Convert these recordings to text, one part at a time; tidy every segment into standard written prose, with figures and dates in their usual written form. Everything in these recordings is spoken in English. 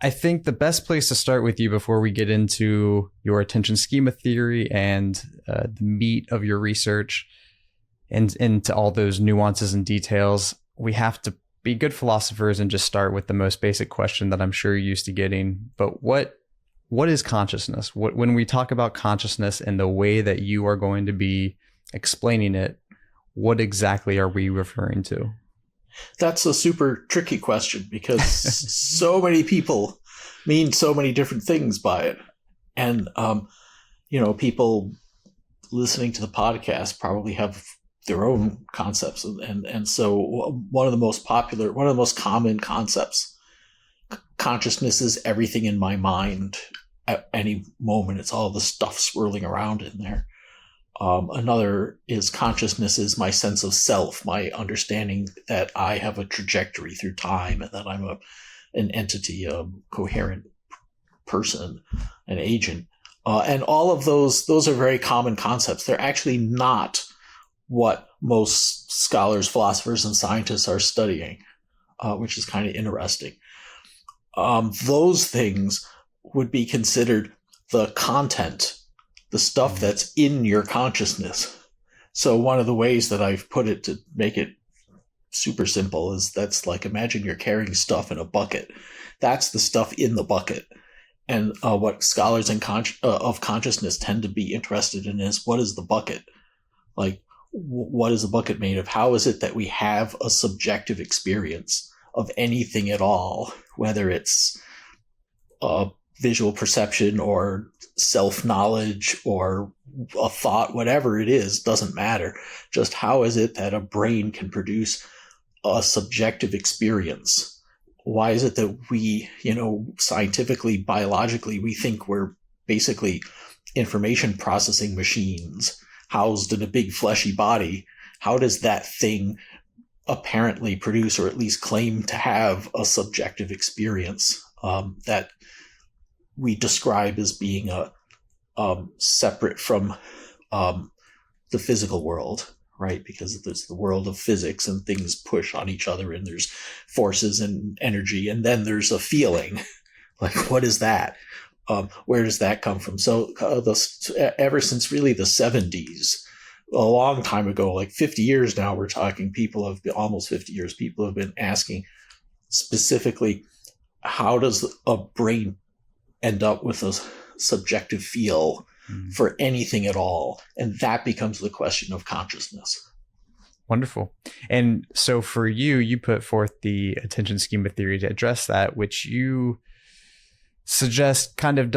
I think the best place to start with you before we get into your attention schema theory and the meat of your research and into all those nuances and details, we have to be good philosophers and just start with the most basic question that I'm sure you're used to getting. But what is consciousness? When we talk about consciousness and the way that you are going to be explaining it, what exactly are we referring to? That's a super tricky question because so many people mean so many different things by it. And, people listening to the podcast probably have their own concepts. And so one of the most common concepts, consciousness is everything in my mind at any moment. It's all the stuff swirling around in there. Another is consciousness is my sense of self, my understanding that I have a trajectory through time and that I'm an entity, a coherent person, an agent. And all of those are very common concepts. They're actually not what most scholars, philosophers, and scientists are studying, which is kind of interesting. Those things would be considered the content, the stuff that's in your consciousness. So one of the ways that I've put it to make it super simple is that's like, imagine you're carrying stuff in a bucket. That's the stuff in the bucket. And what scholars of consciousness tend to be interested in is, what is the bucket? Like, what is the bucket made of? How is it that we have a subjective experience of anything at all, whether it's visual perception or self-knowledge or a thought, whatever it is, doesn't matter. Just how is it that a brain can produce a subjective experience? Why is it that we, scientifically, biologically, we think we're basically information processing machines housed in a big fleshy body? How does that thing apparently produce, or at least claim to have, a subjective experience that we describe as being separate from the physical world, right? Because there's the world of physics and things push on each other and there's forces and energy. And then there's a feeling. Like, what is that? Where does that come from? So ever since really the 70s, a long time ago, like 50 years now, we're talking, almost 50 years, people have been asking specifically, how does a brain end up with a subjective feel for anything at all? And that becomes the question of consciousness. Wonderful. And so for you put forth the attention schema theory to address that, which you suggest kind of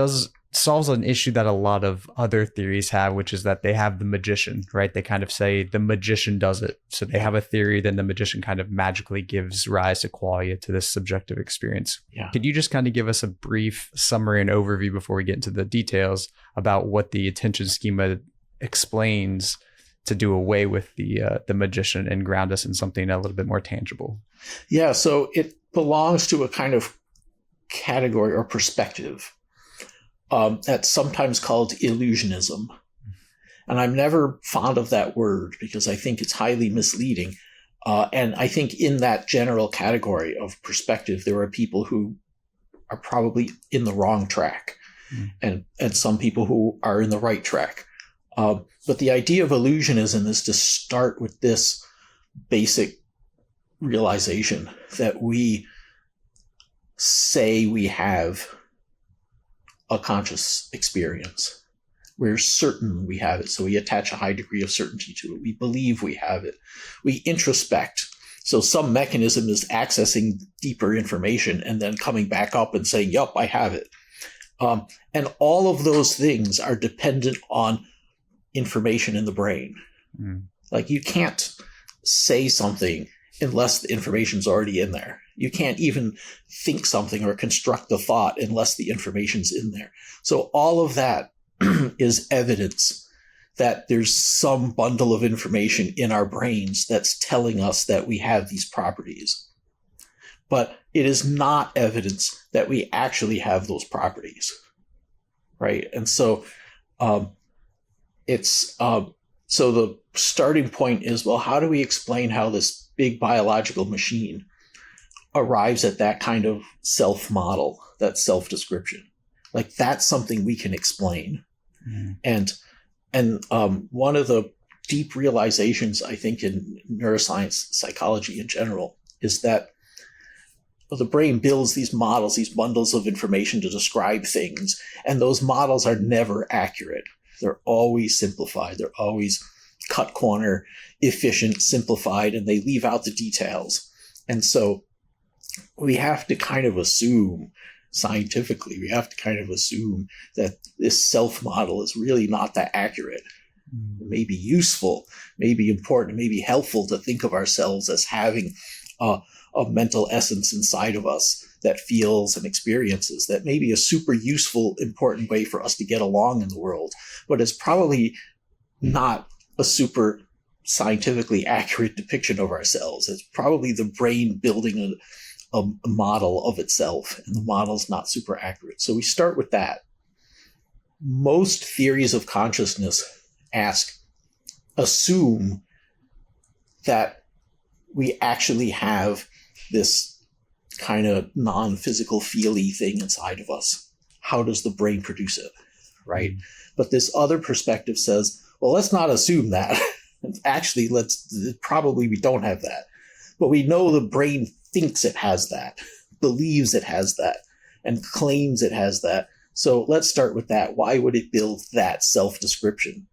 solves an issue that a lot of other theories have, which is that they have the magician, right? They kind of say the magician does it. So they have a theory, then the magician kind of magically gives rise to qualia, to this subjective experience. Yeah. Could you just kind of give us a brief summary and overview before we get into the details about what the attention schema explains to do away with the magician and ground us in something a little bit more tangible? Yeah, so it belongs to a kind of category or perspective that's sometimes called illusionism. And I'm never fond of that word because I think it's highly misleading. And I think in that general category of perspective, there are people who are probably in the wrong track and some people who are in the right track. But the idea of illusionism is to start with this basic realization that we say we have a conscious experience. We're certain we have it, so we attach a high degree of certainty to it. We believe we have it. We introspect. So some mechanism is accessing deeper information and then coming back up and saying, yup, I have it. And all of those things are dependent on information in the brain. Like, you can't say something unless the information's already in there. You can't even think something or construct a thought unless the information's in there. So all of that is evidence that there's some bundle of information in our brains that's telling us that we have these properties. But it is not evidence that we actually have those properties, right? And so so the starting point is, well, how do we explain how this big biological machine arrives at that kind of self-model, that self-description. Like, that's something we can explain. And one of the deep realizations, I think, in neuroscience, psychology in general, is that the brain builds these models, these bundles of information to describe things, and those models are never accurate. They're always simplified. They're always cut corner, efficient, simplified, and they leave out the details. And so we have to kind of assume, scientifically, that this self-model is really not that accurate. It may be useful, may be important, may be helpful to think of ourselves as having a mental essence inside of us that feels and experiences. That may be a super useful, important way for us to get along in the world, but it's probably not a super scientifically accurate depiction of ourselves. It's probably the brain building a model of itself, and the model's not super accurate. So we start with that. Most theories of consciousness assume that we actually have this kind of non-physical feely thing inside of us. How does the brain produce it, right? But this other perspective says, well, let's not assume that. Actually, probably we don't have that. But we know the brain thinks it has that, believes it has that, and claims it has that. So let's start with that. Why would it build that self-description?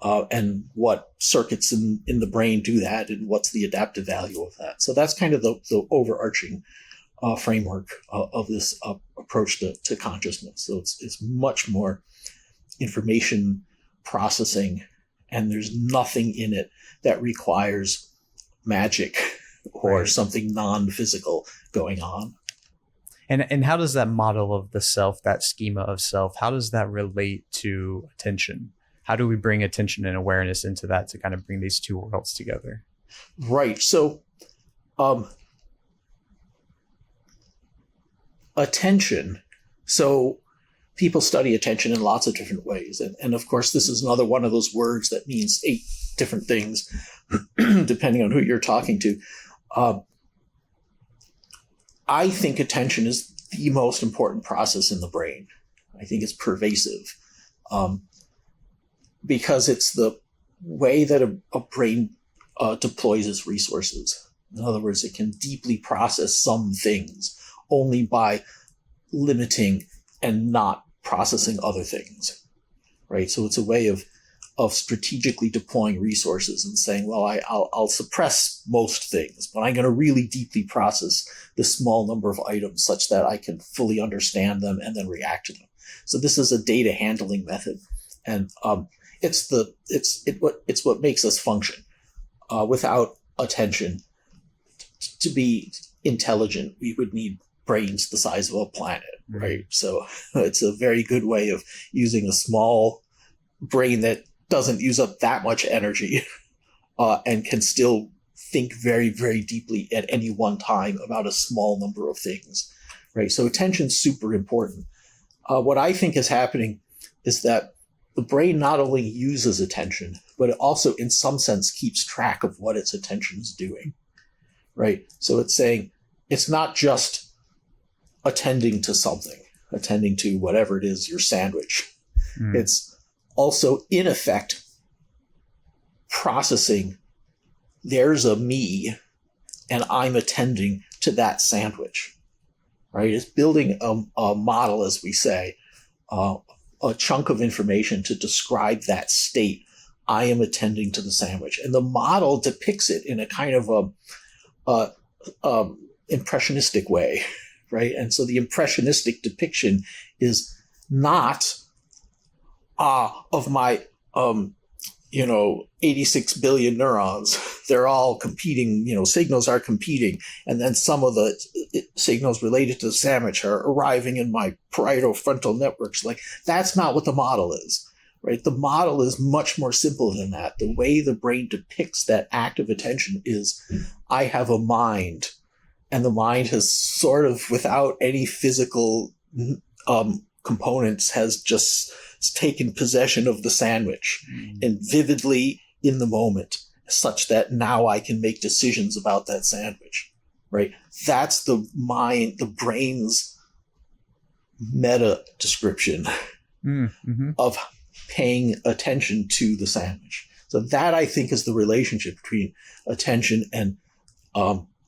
And what circuits in the brain do that, and what's the adaptive value of that? So that's kind of the overarching framework of this approach to consciousness. So it's much more information processing, and there's nothing in it that requires magic or something non-physical going on. And how does that model of the self, that schema of self, how does that relate to attention? How do we bring attention and awareness into that to kind of bring these two worlds together? Right. So attention. So people study attention in lots of different ways. And of course, this is another one of those words that means 8 different things, depending on who you're talking to. I think attention is the most important process in the brain. I think it's pervasive. Because it's the way that a brain deploys its resources. In other words, it can deeply process some things only by limiting and not processing other things, right? So it's a way of strategically deploying resources and saying, well, I'll suppress most things, but I'm going to really deeply process this small number of items such that I can fully understand them and then react to them. So this is a data handling method. And it's what makes us function. Without attention, to be intelligent, we would need brains the size of a planet, right? So it's a very good way of using a small brain that doesn't use up that much energy and can still think very, very deeply at any one time about a small number of things, right? So attention's super important. What I think is happening is that the brain not only uses attention, but it also, in some sense, keeps track of what its attention is doing, right? So it's saying it's not just attending to something, attending to whatever it is, your sandwich. It's also, in effect, processing, there's a me, and I'm attending to that sandwich, right? It's building a model, as we say, a chunk of information to describe that state. I am attending to the sandwich. And the model depicts it in a kind of impressionistic way, right? And so the impressionistic depiction is not of my 86 billion neurons. They're all competing, signals are competing. And then some of the signals related to the sandwich are arriving in my parietal frontal networks. Like, that's not what the model is, right? The model is much more simple than that. The way the brain depicts that act of attention is, I have a mind, and the mind has sort of, without any physical components, has just taken possession of the sandwich and vividly in the moment, such that now I can make decisions about that sandwich, right? That's the brain's meta description of paying attention to the sandwich. So that, I think, is the relationship between attention and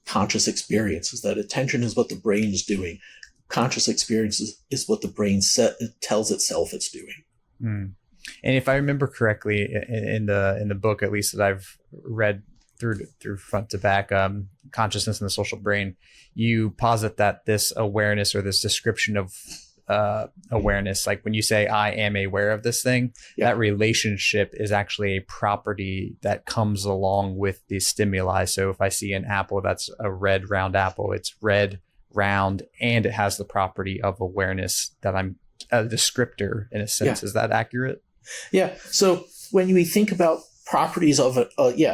conscious experience, is that attention is what the brain is doing. Conscious experience is what the brain tells itself it's doing. And if I remember correctly, in the book, at least that I've read through front to back, Consciousness and the Social Brain, you posit that this awareness, or this description of awareness, like when you say I am aware of this thing, that relationship is actually a property that comes along with the stimuli. So if I see an apple that's a red round apple, it's red, round, and it has the property of awareness that I'm a descriptor in a sense. Is that accurate? Yeah. So when we think about properties of it,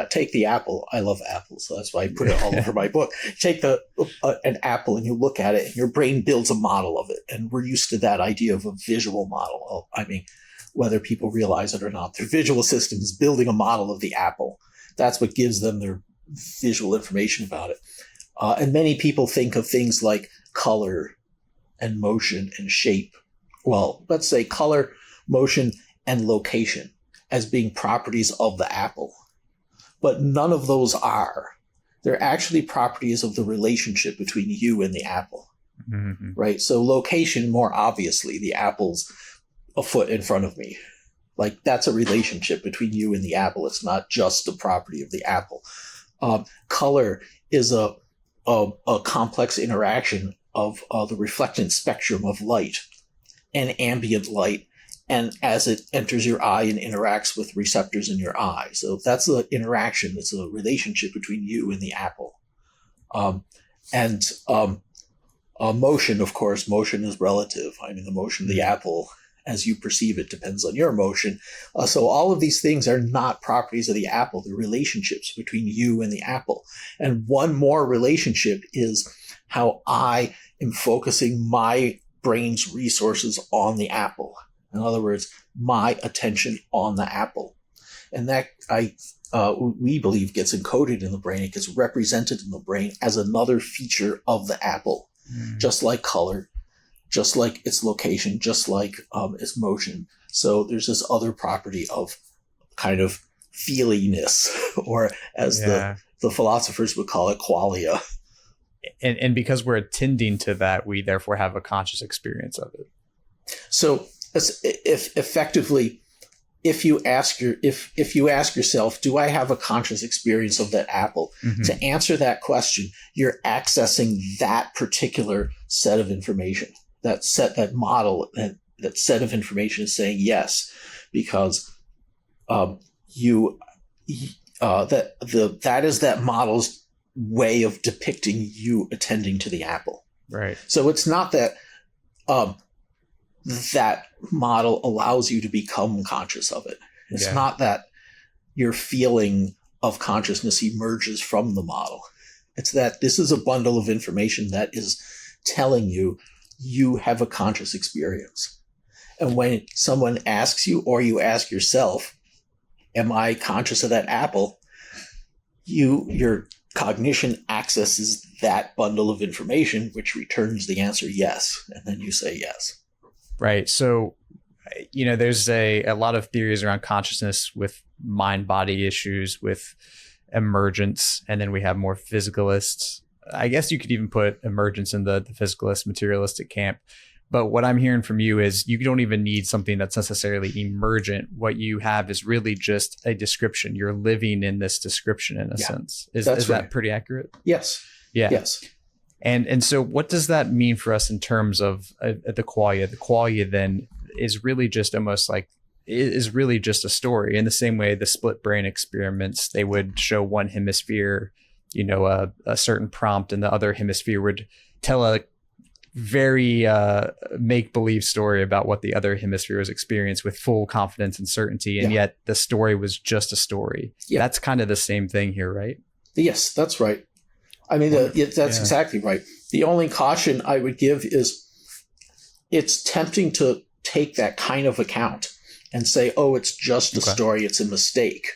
take the apple. I love apples, so that's why I put it all over my book. Take an apple and you look at it, and your brain builds a model of it. And we're used to that idea of a visual model. I mean, whether people realize it or not, their visual system is building a model of the apple. That's what gives them their visual information about it. And many people think of things like color and motion and shape. Well, let's say color, motion, and location as being properties of the apple. But none of those are. They're actually properties of the relationship between you and the apple, right? So location, more obviously, the apple's a foot in front of me. Like, that's a relationship between you and the apple. It's not just a property of the apple. Color is a complex interaction of the reflectance spectrum of light and ambient light, and as it enters your eye and interacts with receptors in your eye. So that's the interaction. It's a relationship between you and the apple. Motion, of course, motion is relative. I mean, the motion of the apple, as you perceive it, depends on your motion. So all of these things are not properties of the apple. They're relationships between you and the apple. And one more relationship is how I am focusing my brain's resources on the apple. In other words, my attention on the apple. And that, we believe, gets encoded in the brain. It gets represented in the brain as another feature of the apple, just like color, just like its location, just like its motion. So there's this other property of kind of feeliness, or as the philosophers would call it, qualia. And because we're attending to that, we therefore have a conscious experience of it. So if you ask yourself, do I have a conscious experience of that apple? To answer that question, you're accessing that particular set of information. That model, that set of information is saying yes, because that is that model's way of depicting you attending to the apple. Right. So it's not that that model allows you to become conscious of it. It's not that your feeling of consciousness emerges from the model. It's that this is a bundle of information that is telling you you have a conscious experience. And when someone asks you, or you ask yourself, am I conscious of that apple? Your cognition accesses that bundle of information, which returns the answer yes. And then you say yes. Right. So, there's a lot of theories around consciousness with mind-body issues, with emergence, and then we have more physicalists. I guess you could even put emergence in the physicalist, materialistic camp. But what I'm hearing from you is you don't even need something that's necessarily emergent. What you have is really just a description. You're living in this description in a sense. Is that pretty accurate? Yes. Yeah. Yes. And so what does that mean for us in terms of the qualia? The qualia then is really just almost like, is really just a story. In the same way the split brain experiments, they would show one hemisphere, a certain prompt, and the other hemisphere would tell a very make-believe story about what the other hemisphere was experienced with full confidence and certainty. And yet the story was just a story. Yeah. That's kind of the same thing here, right? Yes, that's right. I mean, that's exactly right. The only caution I would give is it's tempting to take that kind of account and say, oh, it's just a story. It's a mistake.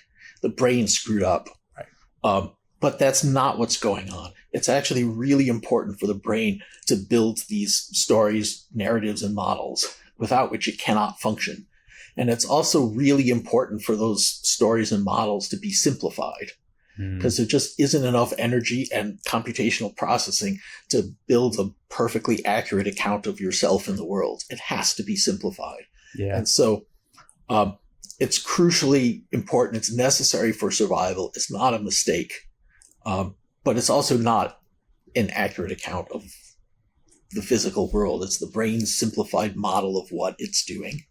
The brain screwed up. Right. But that's not what's going on. It's actually really important for the brain to build these stories, narratives, and models, without which it cannot function. And it's also really important for those stories and models to be simplified, because there just isn't enough energy and computational processing to build a perfectly accurate account of yourself in the world. It has to be simplified. Yeah. And so it's crucially important. It's necessary for survival. It's not a mistake. But it's also not an accurate account of the physical world. It's the brain's simplified model of what it's doing.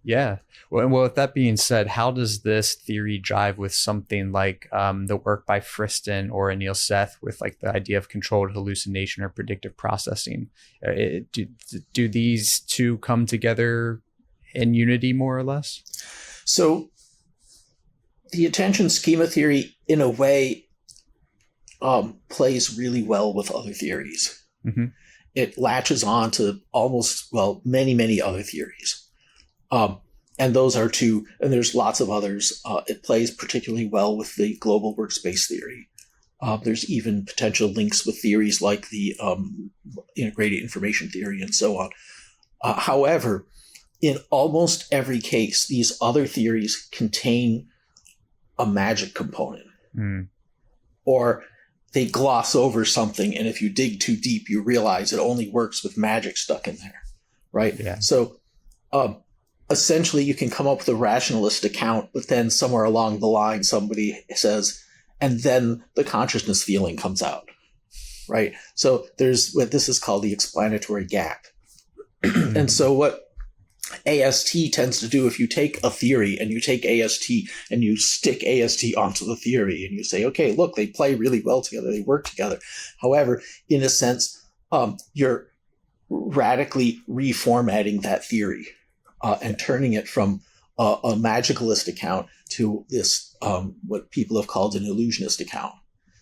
Yeah. Well, with that being said, how does this theory jive with something like the work by Princeton or Anil Seth with like the idea of controlled hallucination or predictive processing? Do these two come together in unity, more or less? So the attention schema theory, in a way, plays really well with other theories. Mm-hmm. It latches on to many, many other theories. And those are two, and there's lots of others. It plays particularly well with the global workspace theory. There's even potential links with theories like the integrated information theory and so on. However, in almost every case, these other theories contain a magic component. Or they gloss over something, and if you dig too deep, you realize it only works with magic stuck in there, right? Yeah. So essentially, you can come up with a rationalist account, but then somewhere along the line, somebody says, and then the consciousness feeling comes out, right? So there's what this is called the explanatory gap. And so what AST tends to do, if you take a theory and you take AST and you stick AST onto the theory and you say, okay, look, they play really well together, they work together. However, in a sense, you're radically reformatting that theory and turning it from a magicalist account to this, what people have called an illusionist account.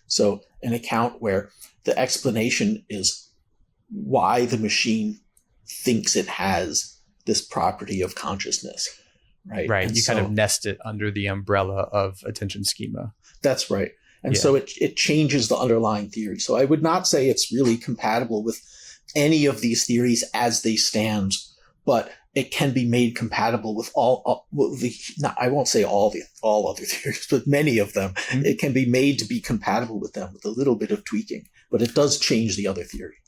So an account where the explanation is why the machine thinks it has this property of consciousness, right? Right. And you kind of nest it under the umbrella of attention schema. That's right. And so it changes the underlying theory. So I would not say it's really compatible with any of these theories as they stand, but it can be made compatible with I won't say all other theories, but many of them. Mm-hmm. It can be made to be compatible with them with a little bit of tweaking, but it does change the other theory.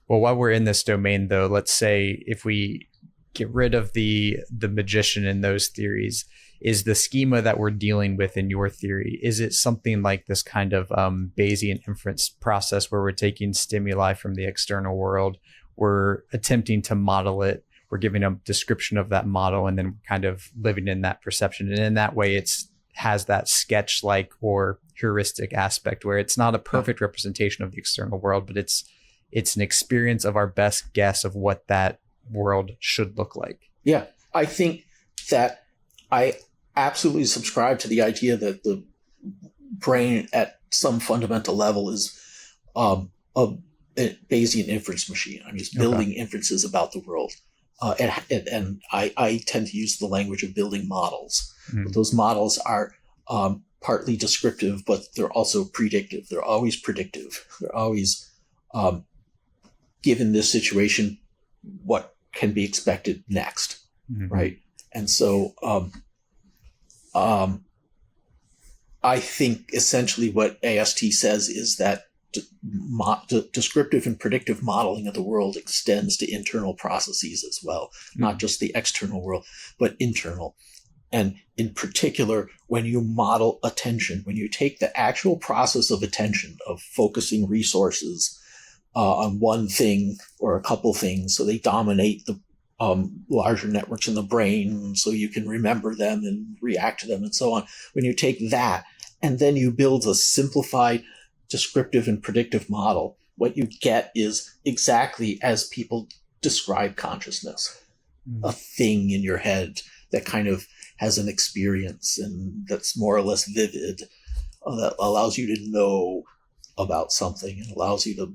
Well, while we're in this domain, though, let's say if we get rid of the magician in those theories, is the schema that we're dealing with in your theory, is it something like this kind of Bayesian inference process where we're taking stimuli from the external world, we're attempting to model it, we're giving a description of that model, and then kind of living in that perception, and in that way it's has that sketch-like or heuristic aspect where it's not a perfect representation of the external world, but it's an experience of our best guess of what that world should look like. Yeah, I think that I absolutely subscribe to the idea that the brain at some fundamental level is a Bayesian inference machine. I mean, it's building inferences about the world. And I tend to use the language of building models. Mm-hmm. But those models are partly descriptive, but they're also predictive. They're always predictive. They're always, given this situation, what can be expected next, right? And so I think essentially what AST says is that descriptive and predictive modeling of the world extends to internal processes as well, not just the external world, but internal. And in particular, when you model attention, when you take the actual process of attention, of focusing resources on one thing or a couple things, so they dominate the larger networks in the brain, so you can remember them and react to them and so on. When you take that and then you build a simplified descriptive and predictive model, what you get is exactly as people describe consciousness, a thing in your head that kind of has an experience and that's more or less vivid, that allows you to know about something and allows you to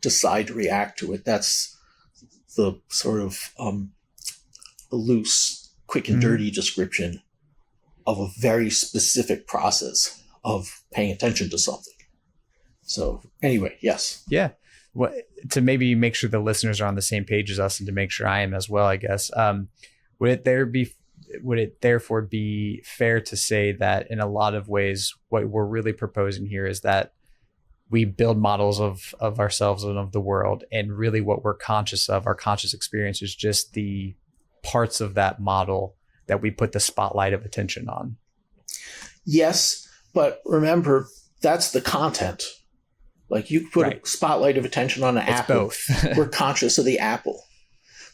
decide to react to it. That's the sort of loose, quick and dirty description of a very specific process of paying attention to something. So anyway, yes. Yeah. Well, to maybe make sure the listeners are on the same page as us, and to make sure I am as well, I guess. Would it therefore be fair to say that in a lot of ways, what we're really proposing here is that we build models of ourselves and of the world, and really what we're conscious of, our conscious experience, is just the parts of that model that we put the spotlight of attention on? Yes, but remember, that's the content. Like you put a spotlight of attention on an apple. Both. We're conscious of the apple.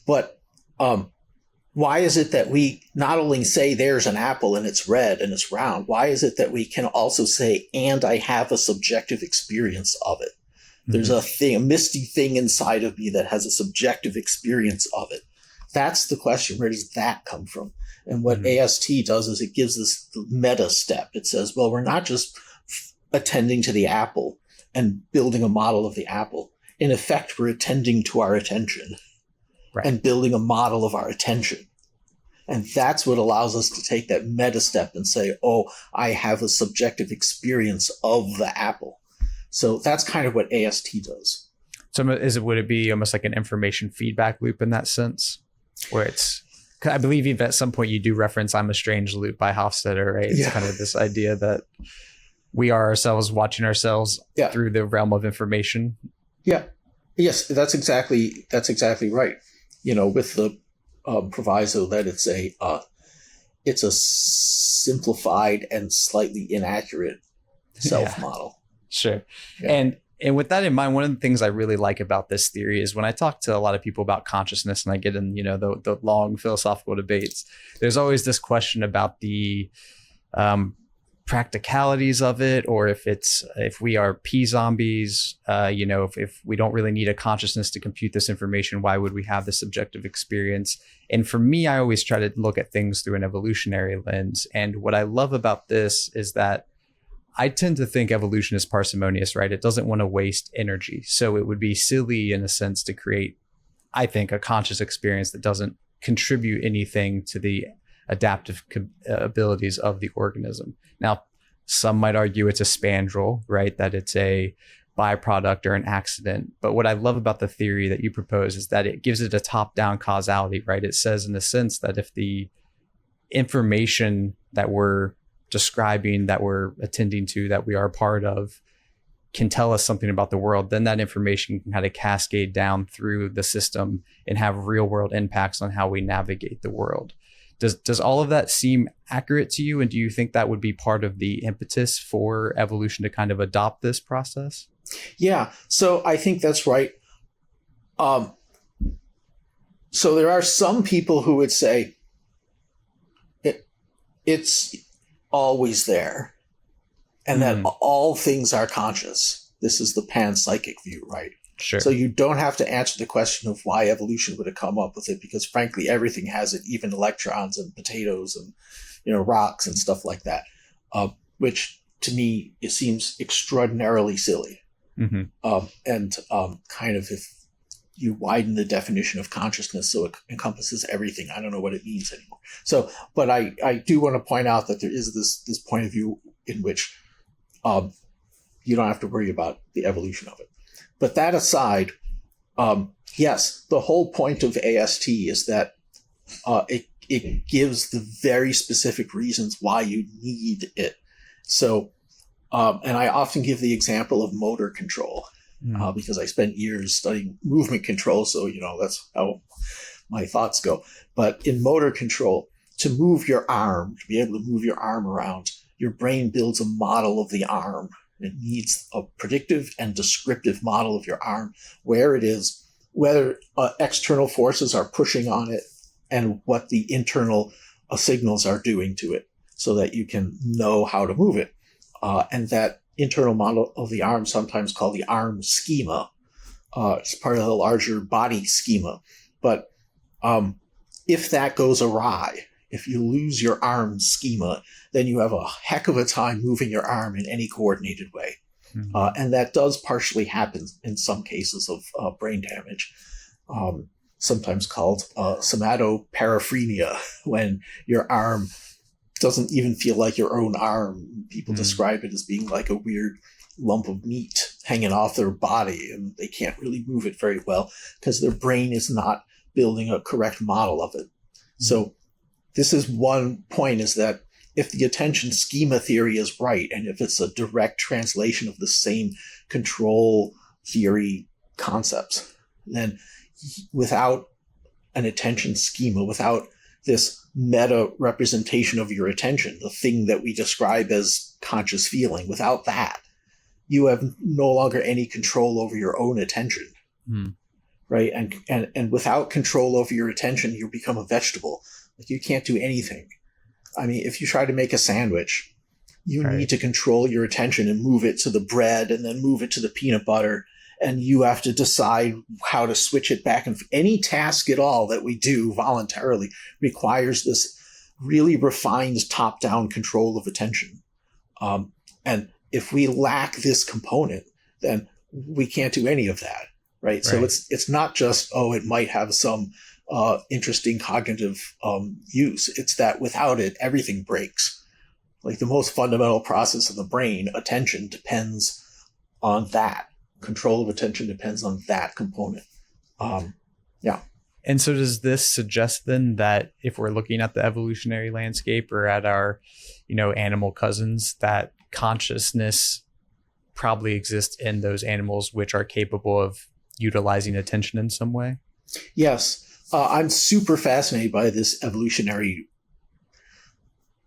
But why is it that we not only say there's an apple and it's red and it's round, why is it that we can also say, and I have a subjective experience of it? There's a thing, a misty thing inside of me that has a subjective experience of it. That's the question. Where does that come from? And what AST does is it gives this meta step. It says, well, we're not just attending to the apple and building a model of the apple. In effect, we're attending to our attention and building a model of our attention. And that's what allows us to take that meta step and say, oh, I have a subjective experience of the apple. So that's kind of what AST does. So would it be almost like an information feedback loop in that sense? Where it's, I believe even at some point you do reference I'm a Strange Loop by Hofstadter, right? It's kind of this idea that we are ourselves watching ourselves through the realm of information. Yeah. Yes, that's exactly right. With the proviso that it's a simplified and slightly inaccurate self model. Sure. Yeah. And with that in mind, one of the things I really like about this theory is when I talk to a lot of people about consciousness and I get in, the long philosophical debates, there's always this question about the practicalities of it, or if we are P zombies, if we don't really need a consciousness to compute this information, why would we have this subjective experience? And for me, I always try to look at things through an evolutionary lens. And what I love about this is that I tend to think evolution is parsimonious, right? It doesn't want to waste energy. So it would be silly in a sense to create, I think, a conscious experience that doesn't contribute anything to the adaptive abilities of the organism. Now, some might argue it's a spandrel, right? That it's a byproduct or an accident. But what I love about the theory that you propose is that it gives it a top-down causality, right? It says in the sense that if the information that we're describing, that we're attending to, that we are a part of, can tell us something about the world, then that information can kind of cascade down through the system and have real world impacts on how we navigate the world. Does all of that seem accurate to you? And do you think that would be part of the impetus for evolution to kind of adopt this process? Yeah, so I think that's right. So there are some people who would say it's always there and that all things are conscious. This is the panpsychic view, right? Sure. So you don't have to answer the question of why evolution would have come up with it, because frankly, everything has it, even electrons and potatoes and, rocks and stuff like that, which to me, it seems extraordinarily silly. Kind of if you widen the definition of consciousness so it encompasses everything, I don't know what it means anymore. So, but I do want to point out that there is this point of view in which you don't have to worry about the evolution of it. But that aside, yes, the whole point of AST is that it gives the very specific reasons why you need it. So, and I often give the example of motor control because I spent years studying movement control. So, that's how my thoughts go. But in motor control, to move your arm, to be able to move your arm around, your brain builds a model of the arm. It needs a predictive and descriptive model of your arm, where it is, whether external forces are pushing on it, and what the internal signals are doing to it, so that you can know how to move it. And that internal model of the arm, sometimes called the arm schema, it's part of the larger body schema. But if that goes awry, if you lose your arm schema, then you have a heck of a time moving your arm in any coordinated way. And that does partially happen in some cases of brain damage, sometimes called somatoparaphrenia, when your arm doesn't even feel like your own arm. People describe it as being like a weird lump of meat. hanging off their body, and they can't really move it very well because their brain is not building a correct model of it. So this is one point, is that if the attention schema theory is right, and if it's a direct translation of the same control theory concepts, then without an attention schema, without this meta representation of your attention, the thing that we describe as conscious feeling, without that, you have no longer any control over your own attention. Right? And without control over your attention, you become a vegetable. Like, you can't do anything. I mean, if you try to make a sandwich, you need to control your attention and move it to the bread and then move it to the peanut butter. And you have to decide how to switch it back. And any task at all that we do voluntarily requires this really refined top-down control of attention. And if we lack this component, then we can't do any of that. Right. So it's not just, it might have some interesting cognitive use. It's that without it, everything breaks. Like, the most fundamental process of the brain, attention, depends on that. Control of attention depends on that component. And so does this suggest then that if we're looking at the evolutionary landscape or at our, animal cousins, that consciousness probably exists in those animals which are capable of utilizing attention in some way? Yes. I'm super fascinated by this evolutionary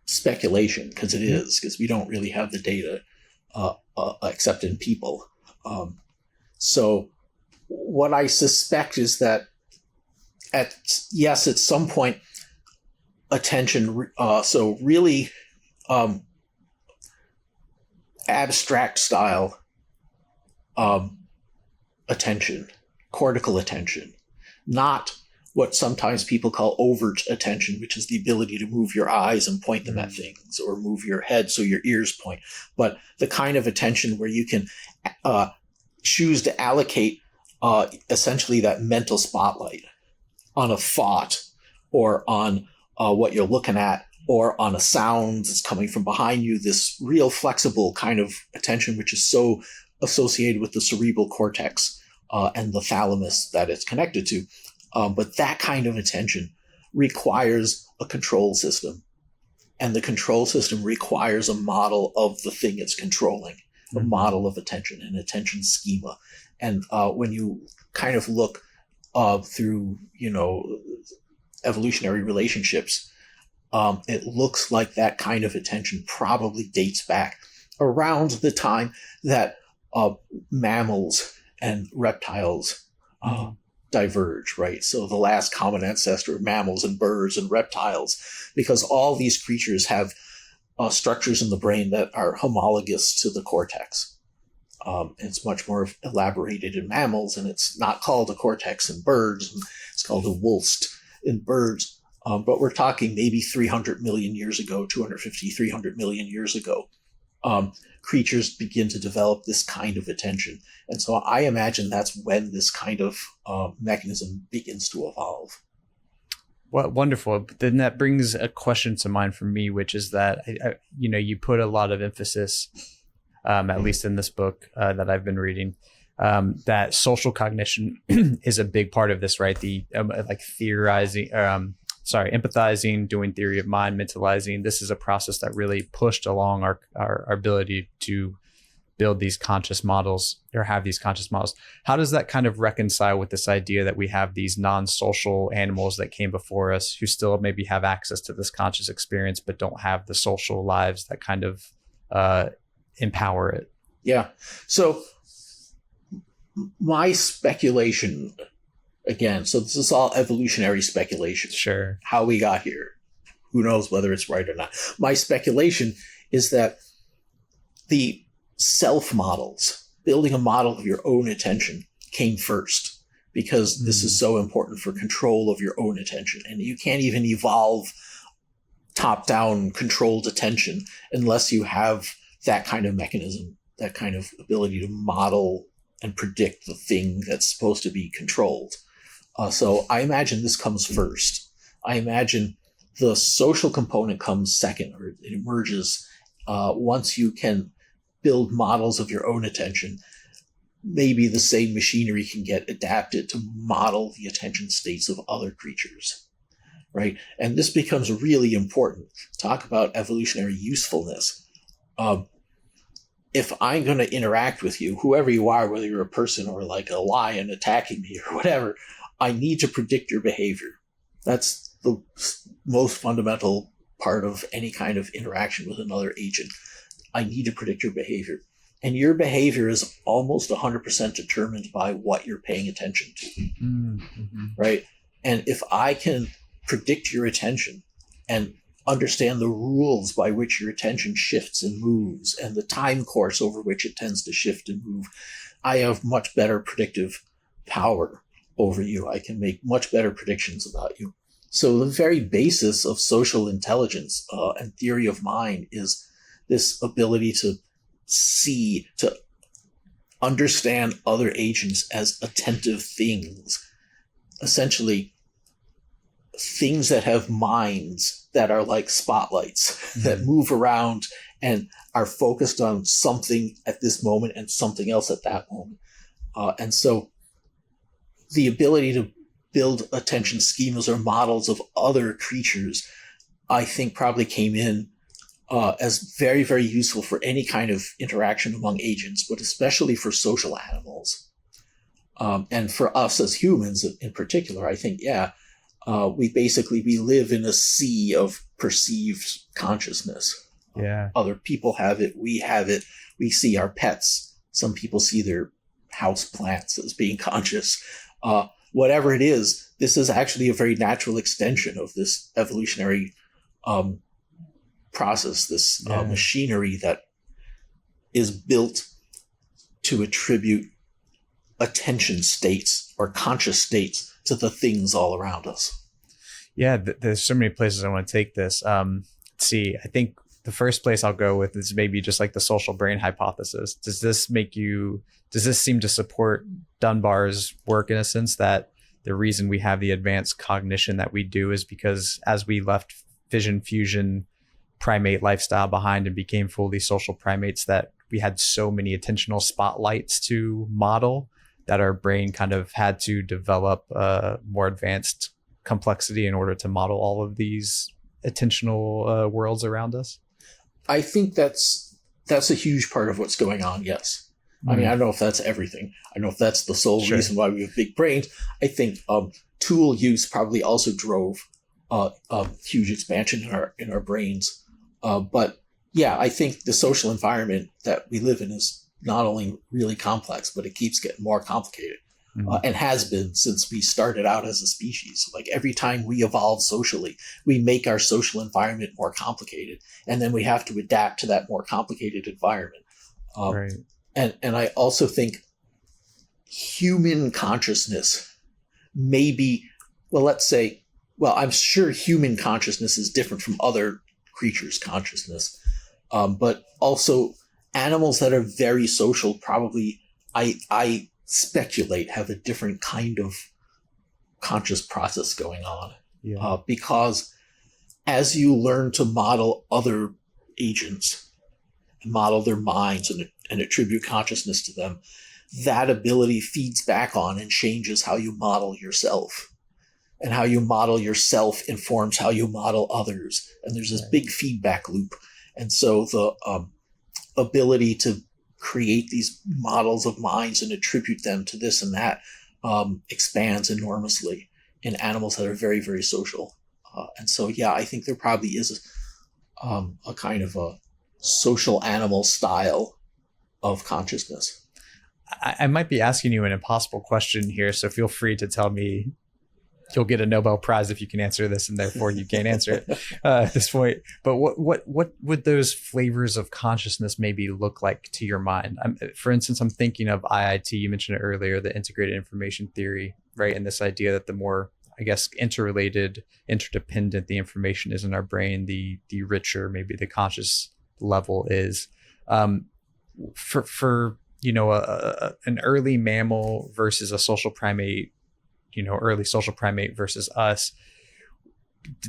speculation, because we don't really have the data except in people. So what I suspect is that at some point, attention, so really abstract style attention, cortical attention, not what sometimes people call overt attention, which is the ability to move your eyes and point them at things, or move your head so your ears point, but the kind of attention where you can choose to allocate essentially that mental spotlight on a thought, or on what you're looking at, or on a sound that's coming from behind you, this real flexible kind of attention, which is so associated with the cerebral cortex and the thalamus that it's connected to. But that kind of attention requires a control system. And the control system requires a model of the thing it's controlling, a model of attention, an attention schema. And when you kind of look through, evolutionary relationships, it looks like that kind of attention probably dates back around the time that mammals and reptiles diverge, right? So the last common ancestor of mammals and birds and reptiles, because all these creatures have structures in the brain that are homologous to the cortex. It's much more elaborated in mammals, and it's not called a cortex in birds. It's called a wulst in birds. But we're talking maybe 300 million years ago, 250, 300 million years ago. Creatures begin to develop this kind of attention. And so I imagine that's when this kind of mechanism begins to evolve. Well, wonderful. But then that brings a question to mind for me, which is that, you put a lot of emphasis, at least in this book that I've been reading, that social cognition is a big part of this, right? The theorizing, empathizing, doing theory of mind, mentalizing. This is a process that really pushed along our ability to build these conscious models, or have these conscious models. How does that kind of reconcile with this idea that we have these non-social animals that came before us who still maybe have access to this conscious experience, but don't have the social lives that kind of empower it? Yeah. So my speculation, again, so this is all evolutionary speculation. Sure. How we got here. Who knows whether it's right or not. My speculation is that the self models, building a model of your own attention, came first, because this is so important for control of your own attention. And you can't even evolve top-down controlled attention unless you have that kind of mechanism, that kind of ability to model and predict the thing that's supposed to be controlled. So I imagine this comes first. I imagine the social component comes second, or it emerges once you can build models of your own attention. maybe the same machinery can get adapted to model the attention states of other creatures, right? And this becomes really important. Talk about evolutionary usefulness. If I'm going to interact with you, whoever you are, whether you're a person or like a lion attacking me or whatever, I need to predict your behavior. That's the most fundamental part of any kind of interaction with another agent. I need to predict your behavior. And your behavior is almost 100% determined by what you're paying attention to, Mm-hmm. right? And if I can predict your attention and understand the rules by which your attention shifts and moves and the time course over which it tends to shift and move, I have much better predictive power over you. I can make much better predictions about you. So the very basis of social intelligence and theory of mind is this ability to see, to understand other agents as attentive things, essentially things that have minds that are like spotlights that move around and are focused on something at this moment and something else at that moment. And so the ability to build attention schemas or models of other creatures, I think probably came in as very, very useful for any kind of interaction among agents, but especially for social animals. And for us as humans in particular, I think, we live in a sea of perceived consciousness. Yeah. Other people have it. We have it. We see our pets. Some people see their house plants as being conscious. Whatever it is, this is actually a very natural extension of this evolutionary process, this machinery that is built to attribute attention states or conscious states to the things all around us. Yeah, there's so many places I want to take this. Let's see, I think the first place I'll go with is maybe just like the social brain hypothesis. Does this seem to support Dunbar's work in a sense that the reason we have the advanced cognition that we do is because as we left fission fusion primate lifestyle behind and became fully social primates, that we had so many attentional spotlights to model that our brain kind of had to develop more advanced complexity in order to model all of these attentional worlds around us? I think that's a huge part of what's going on, yes. I mean, I don't know if that's everything. I don't know if that's the sole reason why we have big brains. I think tool use probably also drove huge expansion in our brains. But yeah, I think the social environment that we live in is not only really complex, but it keeps getting more complicated and has been since we started out as a species. Like every time we evolve socially, we make our social environment more complicated, and then we have to adapt to that more complicated environment. Right. And I also think human consciousness I'm sure human consciousness is different from other creatures' consciousness. But also animals that are very social probably, I speculate, have a different kind of conscious process going on. Yeah. Because as you learn to model other agents, model their minds and attribute consciousness to them, that ability feeds back on and changes how you model yourself. And how you model yourself informs how you model others. And there's this big feedback loop. And so the ability to create these models of minds and attribute them to this and that expands enormously in animals that are very, very social. And so, yeah, I think there probably is a kind of a social animal style of consciousness. I might be asking you an impossible question here, so feel free to tell me. You'll get a Nobel Prize if you can answer this, and therefore you can't answer it at this point. But what would those flavors of consciousness maybe look like to your mind? For instance, I'm thinking of IIT. You mentioned it earlier, the integrated information theory, right? And this idea that the more, I guess, interrelated, interdependent the information is in our brain, the richer maybe the conscious level is. For an early mammal versus a social primate. Early social primate versus us.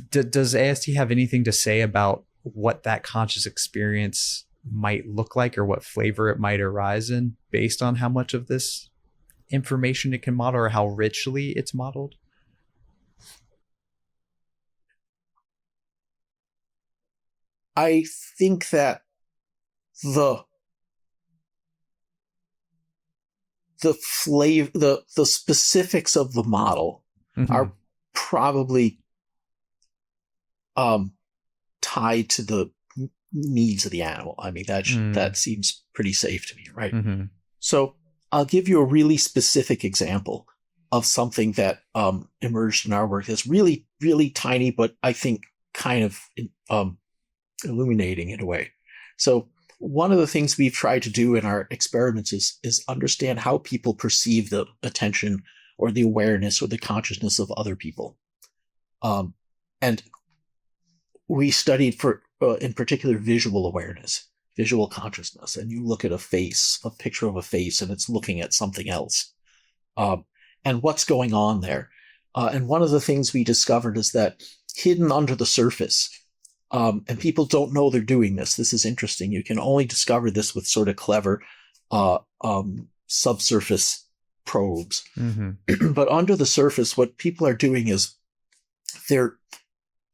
Does AST have anything to say about what that conscious experience might look like or what flavor it might arise in based on how much of this information it can model or how richly it's modeled? I think that the flavor, the specifics of the model are probably tied to the needs of the animal. I mean, that seems pretty safe to me, right? So I'll give you a really specific example of something that emerged in our work that's really, really tiny, but I think kind of illuminating in a way. So one of the things we've tried to do in our experiments is understand how people perceive the attention or the awareness or the consciousness of other people. And we studied for, in particular, visual awareness, visual consciousness. And you look at a picture of a face, and it's looking at something else. And what's going on there? And one of the things we discovered is that hidden under the surface, and people don't know they're doing this. This is interesting. You can only discover this with sort of clever subsurface probes. But under the surface, what people are doing is their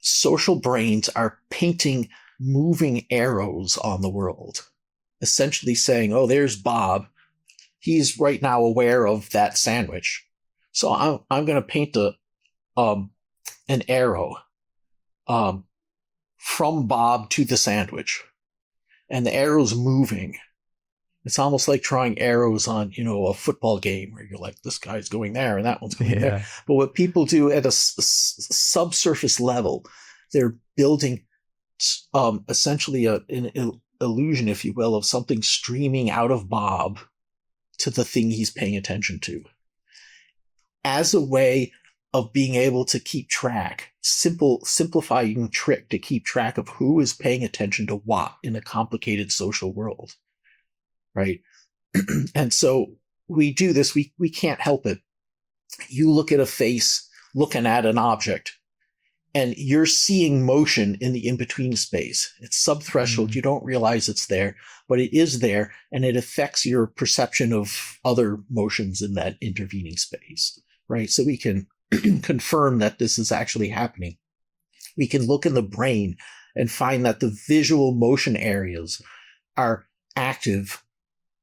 social brains are painting moving arrows on the world, essentially saying, oh, there's Bob. He's right now aware of that sandwich. So I'm going to paint an arrow from Bob to the sandwich, and the arrow's moving. It's almost like drawing arrows on, a football game where you're like, this guy's going there and that one's going there. But what people do at a subsurface level, they're building essentially an illusion, if you will, of something streaming out of Bob to the thing he's paying attention to, as a way of being able to keep track, simplifying trick to keep track of who is paying attention to what in a complicated social world, right? And so we do this, we can't help it. You look at a face looking at an object, and you're seeing motion in the in-between space. It's subthreshold. You don't realize it's there, but it is there, and it affects your perception of other motions in that intervening space, right? So we can confirm that this is actually happening. We can look in the brain and find that the visual motion areas are active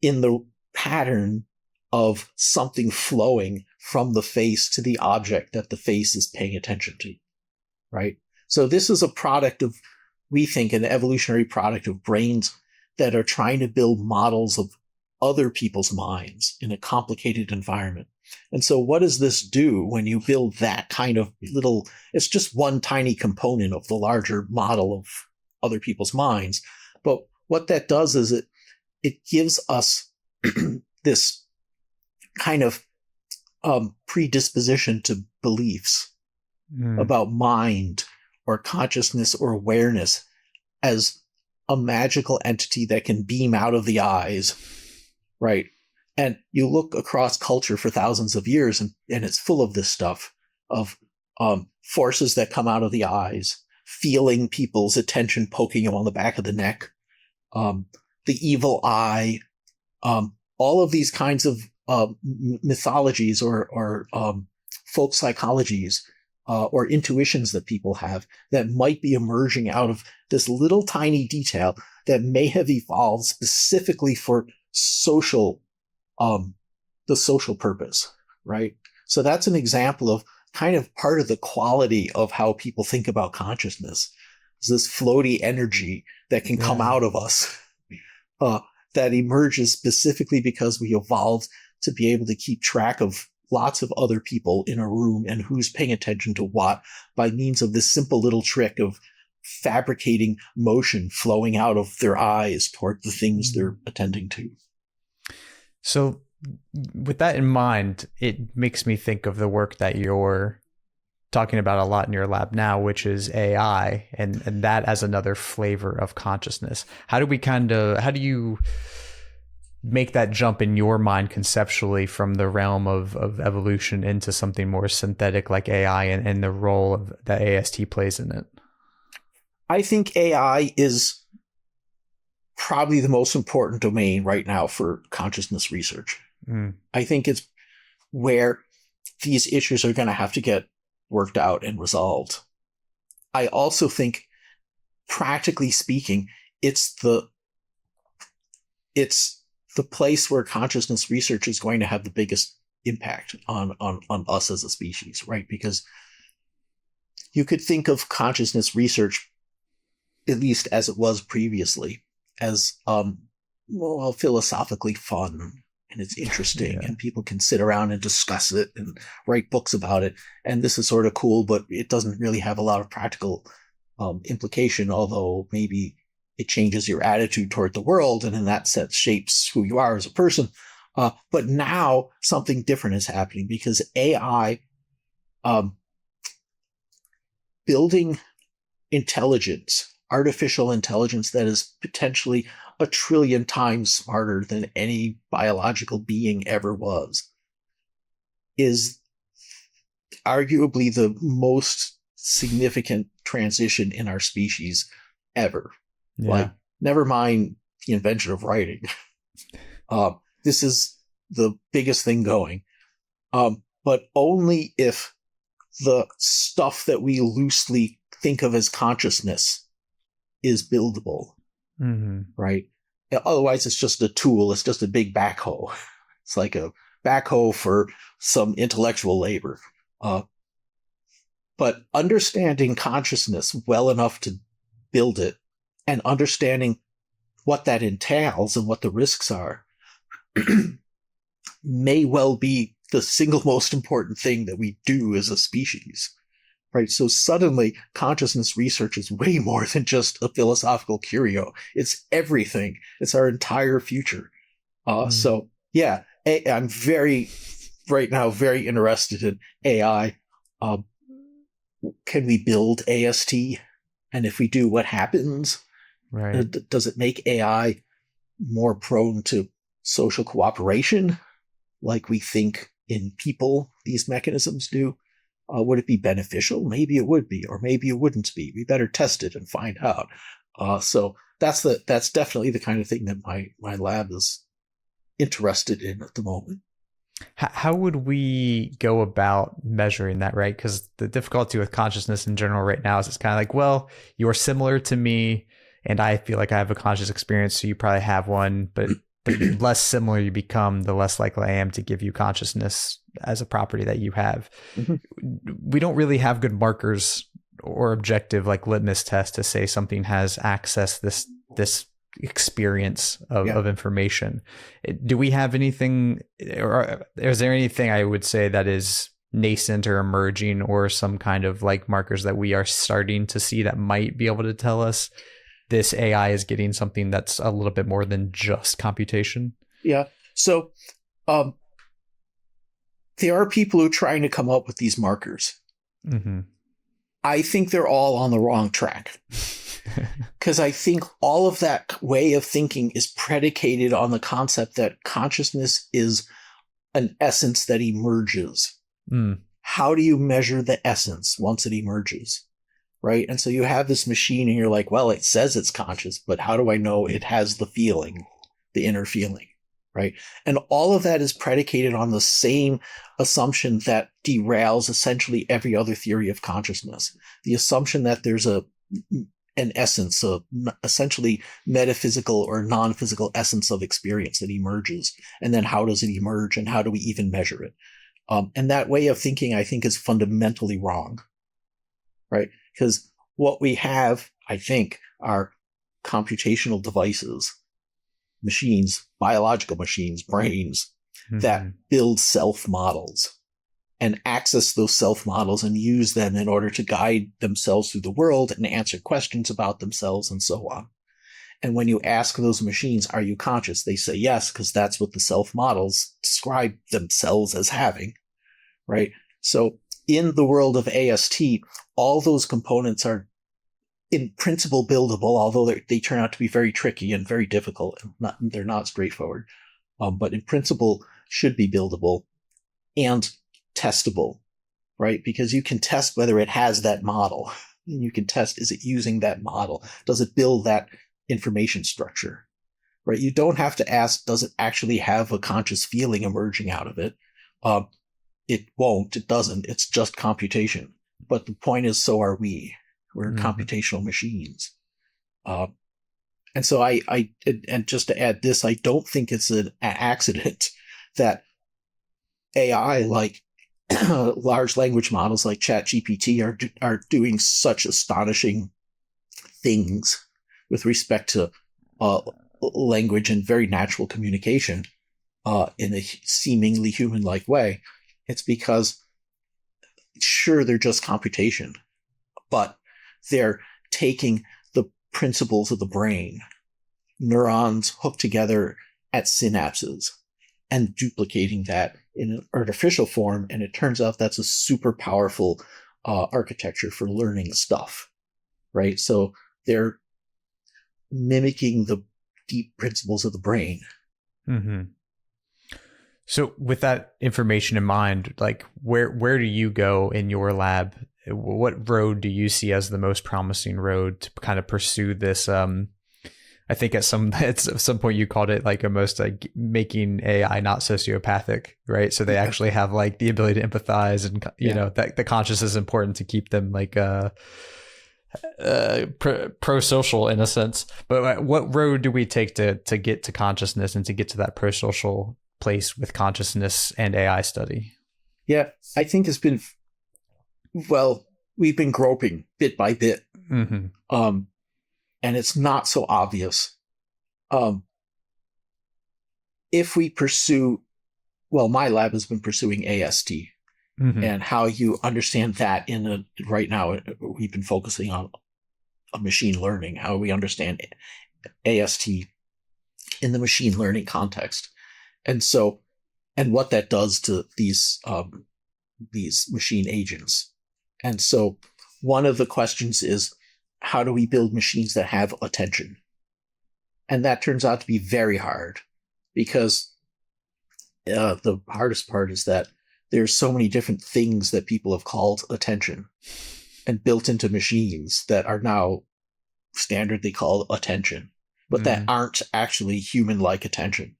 in the pattern of something flowing from the face to the object that the face is paying attention to, right? So this is a product of, we think, an evolutionary product of brains that are trying to build models of other people's minds in a complicated environment. And so what does this do when you build that kind of little, it's just one tiny component of the larger model of other people's minds. But what that does is it gives us this kind of predisposition to beliefs about mind or consciousness or awareness as a magical entity that can beam out of the eyes, right? And you look across culture for thousands of years, and it's full of this stuff of forces that come out of the eyes, feeling people's attention, poking them on the back of the neck, the evil eye, all of these kinds of mythologies or folk psychologies or intuitions that people have that might be emerging out of this little tiny detail that may have evolved specifically for the social purpose, right? So that's an example of kind of part of the quality of how people think about consciousness, is this floaty energy that can come out of us, that emerges specifically because we evolved to be able to keep track of lots of other people in a room and who's paying attention to what by means of this simple little trick of fabricating motion flowing out of their eyes toward the things they're attending to. So with that in mind, it makes me think of the work that you're talking about a lot in your lab now, which is AI, and that as another flavor of consciousness. How do you make that jump in your mind conceptually from the realm of evolution into something more synthetic like AI and the role that AST plays in it? I think AI is probably the most important domain right now for consciousness research. I think it's where these issues are going to have to get worked out and resolved. I also think, practically speaking, it's the place where consciousness research is going to have the biggest impact on us as a species, right? Because you could think of consciousness research, at least as it was previously, as philosophically fun, and it's interesting, and people can sit around and discuss it and write books about it. And this is sort of cool, but it doesn't really have a lot of practical implication, although maybe it changes your attitude toward the world, and in that sense shapes who you are as a person. But now something different is happening, because AI, building intelligence, artificial intelligence that is potentially 1 trillion times smarter than any biological being ever was, is arguably the most significant transition in our species ever. Yeah. Like, never mind the invention of writing. This is the biggest thing going. But only if the stuff that we loosely think of as consciousness is buildable. Right? Otherwise, it's just a tool. It's just a big backhoe. It's like a backhoe for some intellectual labor. But understanding consciousness well enough to build it, and understanding what that entails and what the risks are, may well be the single most important thing that we do as a species. Right? So suddenly, consciousness research is way more than just a philosophical curio. It's everything. It's our entire future. So yeah, I'm right now very interested in AI. Can we build AST? And if we do, what happens? Right. Does it make AI more prone to social cooperation, like we think in people these mechanisms do? Would it be beneficial? Maybe it would be, or maybe it wouldn't be. We better test it and find out. So that's definitely the kind of thing that my lab is interested in at the moment. How would we go about measuring that, right? Because the difficulty with consciousness in general right now is it's kind of like, well, you're similar to me, and I feel like I have a conscious experience, so you probably have one, but the less similar you become, the less likely I am to give you consciousness as a property that you have. We don't really have good markers or objective like litmus test to say something has accessed this experience of information. Do we have anything, or is there anything I would say that is nascent or emerging, or some kind of like markers that we are starting to see that might be able to tell us this AI is getting something that's a little bit more than just computation? Yeah. So there are people who are trying to come up with these markers. I think they're all on the wrong track. Because I think all of that way of thinking is predicated on the concept that consciousness is an essence that emerges. How do you measure the essence once it emerges? Right? And so you have this machine and you're like, well, it says it's conscious, but how do I know it has the feeling, the inner feeling? Right? And all of that is predicated on the same assumption that derails essentially every other theory of consciousness. The assumption that there's an essence, of essentially metaphysical or non-physical essence of experience that emerges. And then how does it emerge, and how do we even measure it? And that way of thinking, I think, is fundamentally wrong. Right? Because what we have, I think, are computational devices, machines, biological machines, brains, that build self-models and access those self-models and use them in order to guide themselves through the world and answer questions about themselves and so on. And when you ask those machines, are you conscious? They say yes, because that's what the self-models describe themselves as having, right? So in the world of AST, all those components are in principle buildable, although they turn out to be very tricky and very difficult. They're not straightforward, but in principle should be buildable and testable, right? Because you can test whether it has that model. And you can test, is it using that model? Does it build that information structure, right? You don't have to ask, does it actually have a conscious feeling emerging out of it? It won't. It doesn't. It's just computation. But the point is, so are we. We're computational machines. And so and just to add this, I don't think it's an accident that AI, like large language models like ChatGPT, are doing such astonishing things with respect to language and very natural communication in a seemingly human-like way. It's because, sure, they're just computation, but they're taking the principles of the brain, neurons hooked together at synapses, and duplicating that in an artificial form. And it turns out that's a super powerful architecture for learning stuff, right? So they're mimicking the deep principles of the brain. Mm-hmm. So with that information in mind, like where do you go in your lab? What road do you see as the most promising road to kind of pursue this? I think at some point you called it like almost like making AI not sociopathic, right? So they actually have like the ability to empathize, and you know that the consciousness is important to keep them like pro-social in a sense. But what road do we take to get to consciousness and to get to that pro-social place with consciousness and AI study? Yeah, I think it's been, well, we've been groping bit by bit. And it's not so obvious. If we pursue, well, my lab has been pursuing AST and how you understand that right now, we've been focusing on machine learning, how we understand AST in the machine learning context. And so, and what that does to these machine agents. And so one of the questions is, how do we build machines that have attention? And that turns out to be very hard, because the hardest part is that there's so many different things that people have called attention and built into machines that are now standardly called attention, but that aren't actually human-like attention.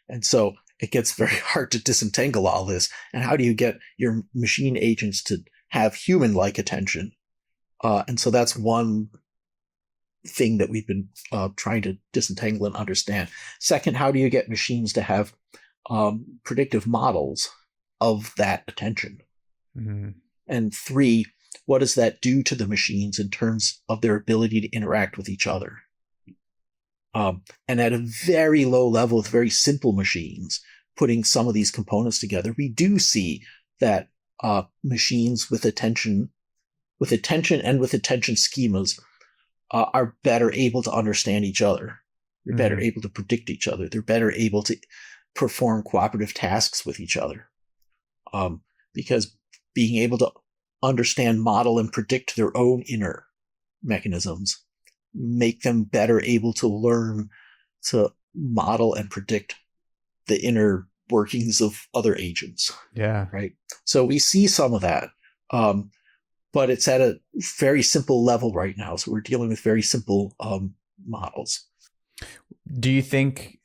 And so it gets very hard to disentangle all this. And how do you get your machine agents to have human-like attention? And so that's one thing that we've been trying to disentangle and understand. Second, how do you get machines to have predictive models of that attention? And three, what does that do to the machines in terms of their ability to interact with each other? And at a very low level with very simple machines, putting some of these components together, we do see that machines with attention and with attention schemas are better able to understand each other. They're better able to predict each other. They're better able to perform cooperative tasks with each other. Because being able to understand, model, and predict their own inner mechanisms make them better able to learn to model and predict the inner workings of other agents. Yeah. Right. So we see some of that. But it's at a very simple level right now. So we're dealing with very simple models. Do you think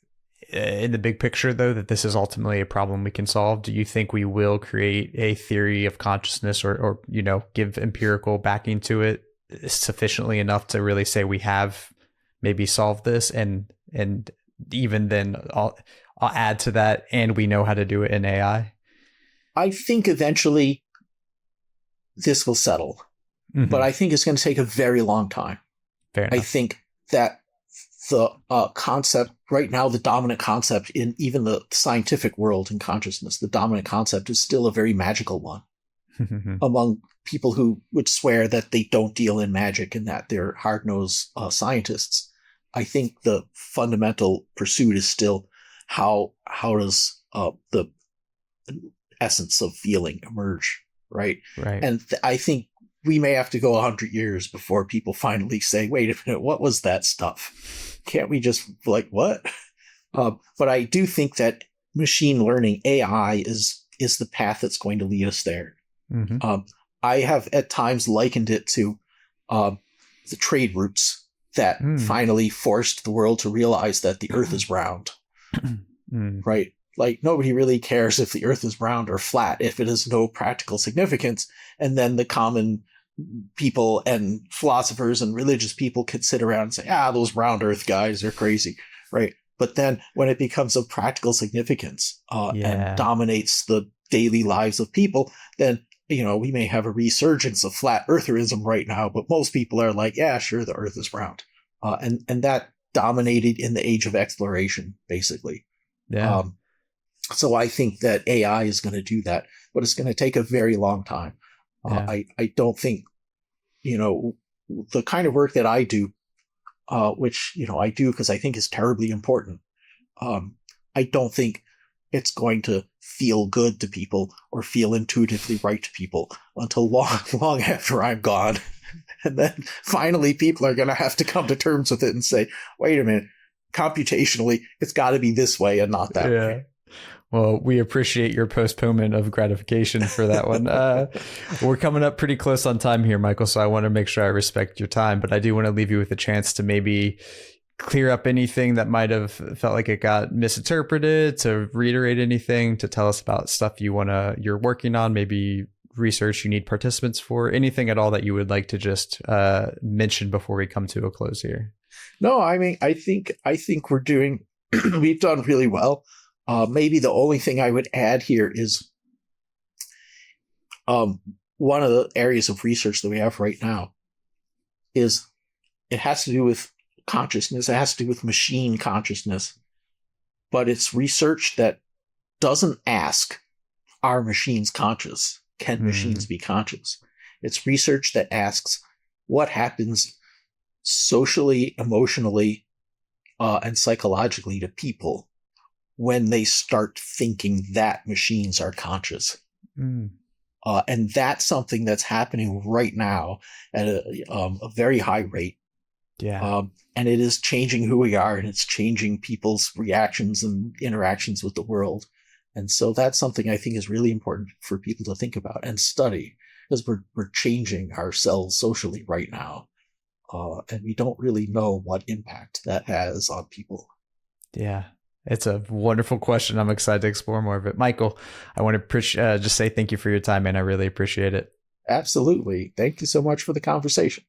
in the big picture, though, that this is ultimately a problem we can solve? Do you think we will create a theory of consciousness or give empirical backing to it sufficiently enough to really say we have maybe solved this? And even then I'll add to that, and we know how to do it in AI? I think eventually this will settle, but I think it's going to take a very long time. Fair enough. I think that the concept right now, the dominant concept in even the scientific world in consciousness, the dominant concept is still a very magical one among people who would swear that they don't deal in magic and that they're hard-nosed scientists. I think the fundamental pursuit is still how does the essence of feeling emerge, right? And I think we may have to go 100 years before people finally say, wait a minute, what was that stuff? Can't we just what? But I do think that machine learning, AI, is the path that's going to lead us there. I have at times likened it to the trade routes that finally forced the world to realize that the Earth is round, right? Like, nobody really cares if the Earth is round or flat if it has no practical significance. And then the common people and philosophers and religious people could sit around and say, those round Earth guys are crazy, right? But then when it becomes of practical significance and dominates the daily lives of people, then, we may have a resurgence of flat eartherism right now, but most people are like, yeah, sure, the Earth is round. And that dominated in the age of exploration, basically. Yeah. So I think that AI is going to do that, but it's going to take a very long time. I don't think, the kind of work that I do, which, I do because I think is terribly important. I don't think it's going to feel good to people or feel intuitively right to people until long after I'm gone. And then finally people are going to have to come to terms with it and say, wait a minute, computationally, it's got to be this way and not that way. Well, we appreciate your postponement of gratification for that one. We're coming up pretty close on time here, Michael, so I want to make sure I respect your time, but I do want to leave you with a chance to maybe clear up anything that might have felt like it got misinterpreted, to reiterate anything, to tell us about stuff you're working on, maybe research you need participants for, anything at all that you would like to just mention before we come to a close here. No, I mean, I think we're doing, we've done really well. Maybe the only thing I would add here is one of the areas of research that we have right now is it has to do with consciousness. It has to do with machine consciousness, but it's research that doesn't ask, are machines conscious? Can machines be conscious? It's research that asks what happens socially, emotionally, and psychologically to people when they start thinking that machines are conscious. And that's something that's happening right now at a very high rate. Yeah. And it is changing who we are, and it's changing people's reactions and interactions with the world. And so that's something I think is really important for people to think about and study, because we're changing ourselves socially right now. And we don't really know what impact that has on people. Yeah. It's a wonderful question. I'm excited to explore more of it. Michael, I want to just say thank you for your time, man. I really appreciate it. Absolutely. Thank you so much for the conversation.